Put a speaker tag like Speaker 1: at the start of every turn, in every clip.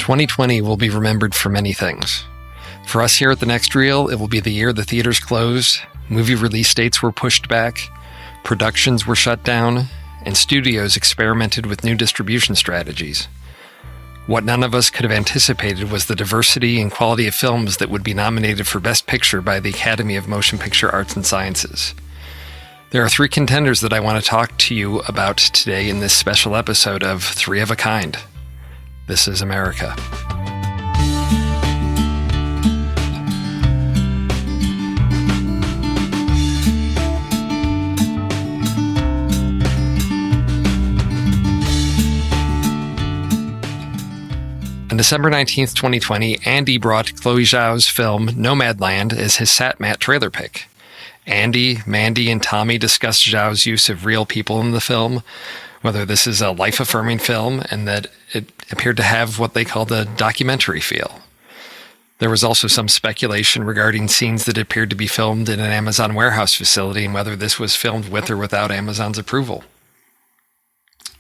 Speaker 1: 2020 will be remembered for many things. For us here at The Next Reel, it will be the year the theaters closed, movie release dates were pushed back, productions were shut down, and studios experimented with new distribution strategies. What none of us could have anticipated was the diversity and quality of films that would be nominated for Best Picture by the Academy of Motion Picture Arts and Sciences. There are 3 contenders that I want to talk to you about today in this special episode of 3 of a Kind. This is America. On December 19th, 2020, Andy brought Chloe Zhao's film Nomadland as his Satmat trailer pick. Andy, Mandy, and Tommy discussed Zhao's use of real people in the film, whether this is a life-affirming film, and that it appeared to have what they called a documentary feel. There was also some speculation regarding scenes that appeared to be filmed in an Amazon warehouse facility and whether this was filmed with or without Amazon's approval.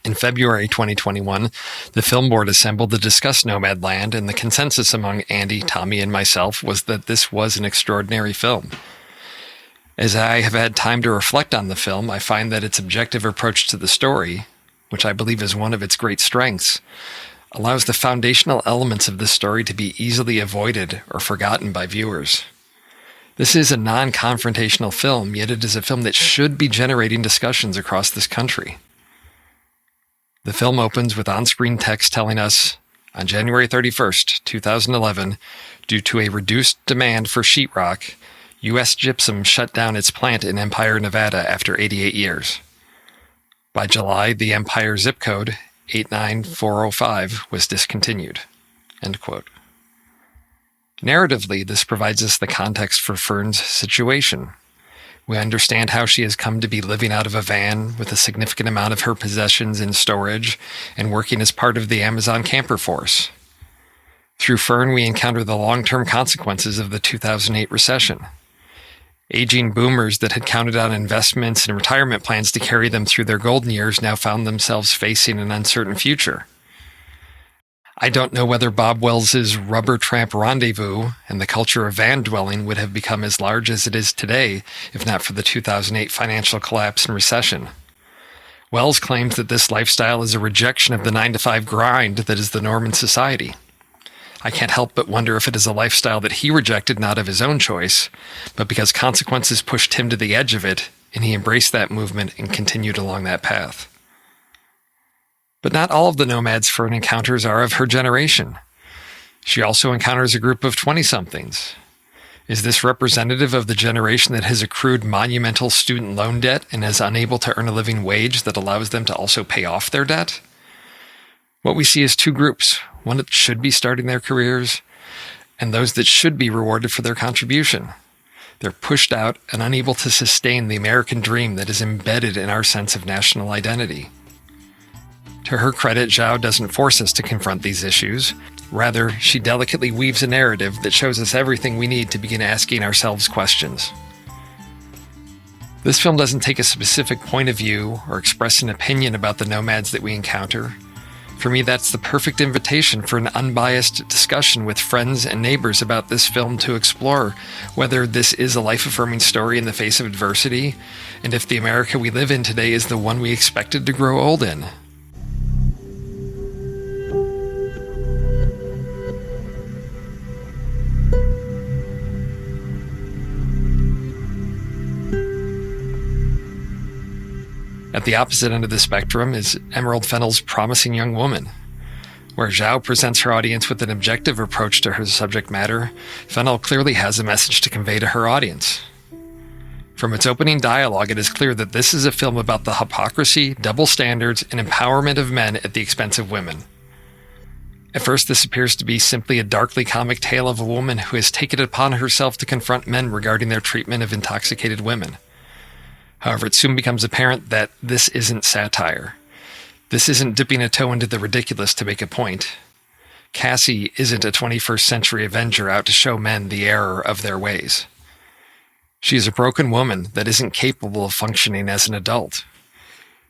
Speaker 1: In February 2021, the film board assembled to discuss Nomadland, and the consensus among Andy, Tommy, and myself was that this was an extraordinary film. As I have had time to reflect on the film, I find that its objective approach to the story, which I believe is one of its great strengths, allows the foundational elements of this story to be easily avoided or forgotten by viewers. This is a non-confrontational film, yet it is a film that should be generating discussions across this country. The film opens with on-screen text telling us, on January 31st, 2011, due to a reduced demand for sheetrock, U.S. Gypsum shut down its plant in Empire, Nevada after 88 years. By July, the Empire zip code, 89405, was discontinued. End quote. Narratively, this provides us the context for Fern's situation. We understand how she has come to be living out of a van with a significant amount of her possessions in storage and working as part of the Amazon camper force. Through Fern, we encounter the long-term consequences of the 2008 recession. Aging boomers that had counted on investments and retirement plans to carry them through their golden years now found themselves facing an uncertain future. I don't know whether Bob Wells's Rubber Tramp Rendezvous and the culture of van dwelling would have become as large as it is today if not for the 2008 financial collapse and recession. Wells claims that this lifestyle is a rejection of the 9-to-5 grind that is the norm in society. I can't help but wonder if it is a lifestyle that he rejected not of his own choice, but because consequences pushed him to the edge of it, and he embraced that movement and continued along that path. But not all of the nomads Fern encounters are of her generation. She also encounters a group of 20-somethings. Is this representative of the generation that has accrued monumental student loan debt and is unable to earn a living wage that allows them to also pay off their debt? What we see is 2 groups, one that should be starting their careers and those that should be rewarded for their contribution. They're pushed out and unable to sustain the American dream that is embedded in our sense of national identity. To her credit, Zhao doesn't force us to confront these issues. Rather, she delicately weaves a narrative that shows us everything we need to begin asking ourselves questions. This film doesn't take a specific point of view or express an opinion about the nomads that we encounter. For me, that's the perfect invitation for an unbiased discussion with friends and neighbors about this film to explore whether this is a life-affirming story in the face of adversity, and if the America we live in today is the one we expected to grow old in. At the opposite end of the spectrum is Emerald Fennell's Promising Young Woman. Where Zhao presents her audience with an objective approach to her subject matter, Fennell clearly has a message to convey to her audience. From its opening dialogue, it is clear that this is a film about the hypocrisy, double standards, and empowerment of men at the expense of women. At first, this appears to be simply a darkly comic tale of a woman who has taken it upon herself to confront men regarding their treatment of intoxicated women. However, it soon becomes apparent that this isn't satire. This isn't dipping a toe into the ridiculous to make a point. Cassie isn't a 21st century Avenger out to show men the error of their ways. She is a broken woman that isn't capable of functioning as an adult.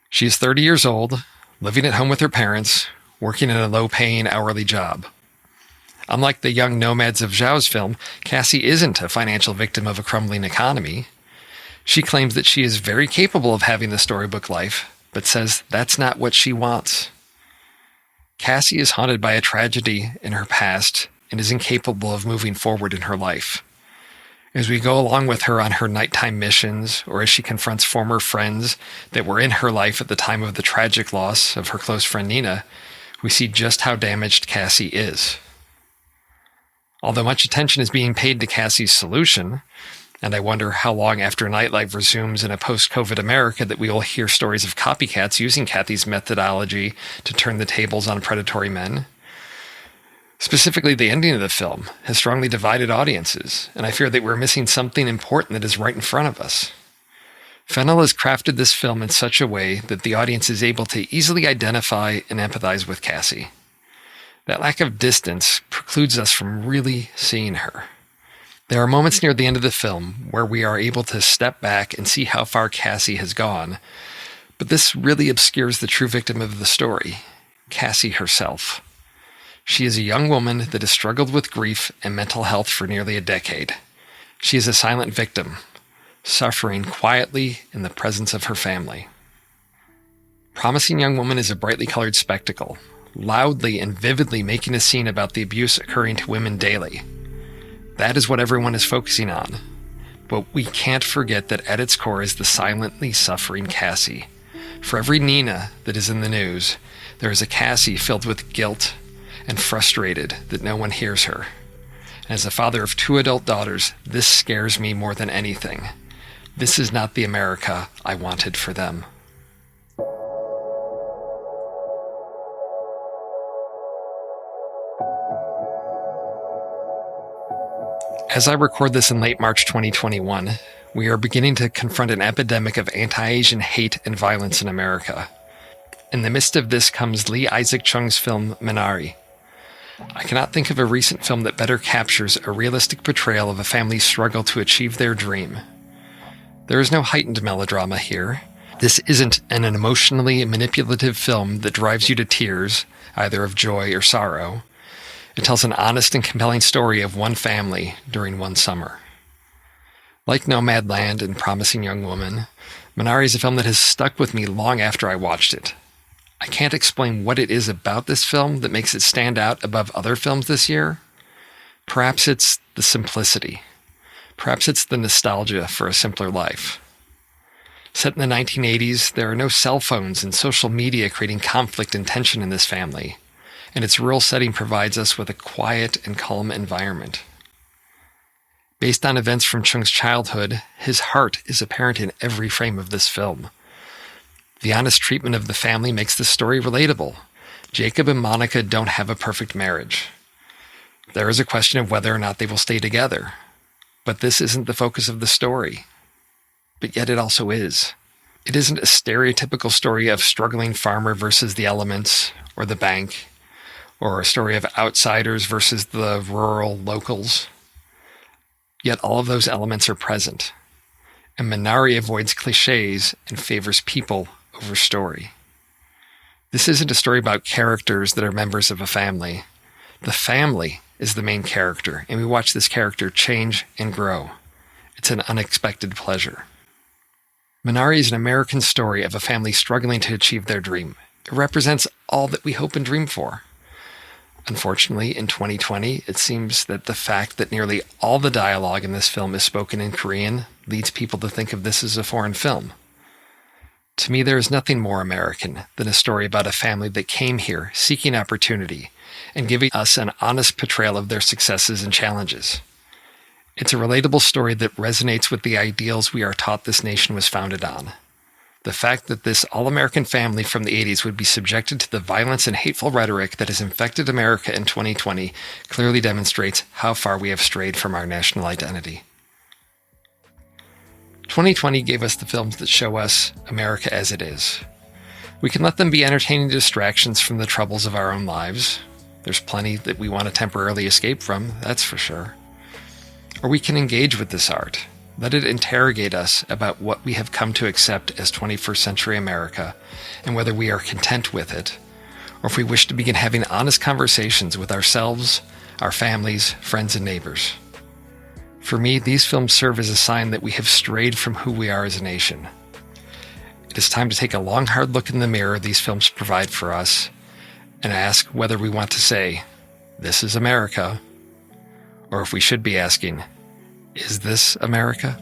Speaker 1: She is 30 years old, living at home with her parents, working in a low-paying hourly job. Unlike the young nomads of Zhao's film, Cassie isn't a financial victim of a crumbling economy. She claims that she is very capable of having the storybook life, but says that's not what she wants. Cassie is haunted by a tragedy in her past and is incapable of moving forward in her life. As we go along with her on her nighttime missions, or as she confronts former friends that were in her life at the time of the tragic loss of her close friend Nina, we see just how damaged Cassie is. Although much attention is being paid to Cassie's solution, and I wonder how long after nightlife resumes in a post-COVID America that we will hear stories of copycats using Kathy's methodology to turn the tables on predatory men. Specifically, the ending of the film has strongly divided audiences, and I fear that we're missing something important that is right in front of us. Fennell has crafted this film in such a way that the audience is able to easily identify and empathize with Cassie. That lack of distance precludes us from really seeing her. There are moments near the end of the film where we are able to step back and see how far Cassie has gone, but this really obscures the true victim of the story, Cassie herself. She is a young woman that has struggled with grief and mental health for nearly a decade. She is a silent victim, suffering quietly in the presence of her family. Promising Young Woman is a brightly colored spectacle, loudly and vividly making a scene about the abuse occurring to women daily. That is what everyone is focusing on. But we can't forget that at its core is the silently suffering Cassie. For every Nina that is in the news, there is a Cassie filled with guilt and frustrated that no one hears her. And as a father of 2 adult daughters, this scares me more than anything. This is not the America I wanted for them. As I record this in late March 2021, we are beginning to confront an epidemic of anti-Asian hate and violence in America. In the midst of this comes Lee Isaac Chung's film Minari. I cannot think of a recent film that better captures a realistic portrayal of a family's struggle to achieve their dream. There is no heightened melodrama here. This isn't an emotionally manipulative film that drives you to tears, either of joy or sorrow. It tells an honest and compelling story of one family during one summer. Like Nomadland and Promising Young Woman, Minari is a film that has stuck with me long after I watched it. I can't explain what it is about this film that makes it stand out above other films this year. Perhaps it's the simplicity. Perhaps it's the nostalgia for a simpler life. Set in the 1980s, there are no cell phones and social media creating conflict and tension in this family, and its rural setting provides us with a quiet and calm environment. Based on events from Chung's childhood, his heart is apparent in every frame of this film. The honest treatment of the family makes the story relatable. Jacob and Monica don't have a perfect marriage. There is a question of whether or not they will stay together. But this isn't the focus of the story. But yet it also is. It isn't a stereotypical story of struggling farmer versus the elements or the bank, or a story of outsiders versus the rural locals. Yet all of those elements are present. And Minari avoids cliches and favors people over story. This isn't a story about characters that are members of a family. The family is the main character, and we watch this character change and grow. It's an unexpected pleasure. Minari is an American story of a family struggling to achieve their dream. It represents all that we hope and dream for. Unfortunately, in 2020, it seems that the fact that nearly all the dialogue in this film is spoken in Korean leads people to think of this as a foreign film. To me, there is nothing more American than a story about a family that came here seeking opportunity and giving us an honest portrayal of their successes and challenges. It's a relatable story that resonates with the ideals we are taught this nation was founded on. The fact that this all-American family from the 80s would be subjected to the violence and hateful rhetoric that has infected America in 2020 clearly demonstrates how far we have strayed from our national identity. 2020 gave us the films that show us America as it is. We can let them be entertaining distractions from the troubles of our own lives. There's plenty that we want to temporarily escape from, that's for sure. Or we can engage with this art. Let it interrogate us about what we have come to accept as 21st century America and whether we are content with it, or if we wish to begin having honest conversations with ourselves, our families, friends, and neighbors. For me, these films serve as a sign that we have strayed from who we are as a nation. It is time to take a long, hard look in the mirror these films provide for us and ask whether we want to say, "This is America," or if we should be asking, "Is this America?"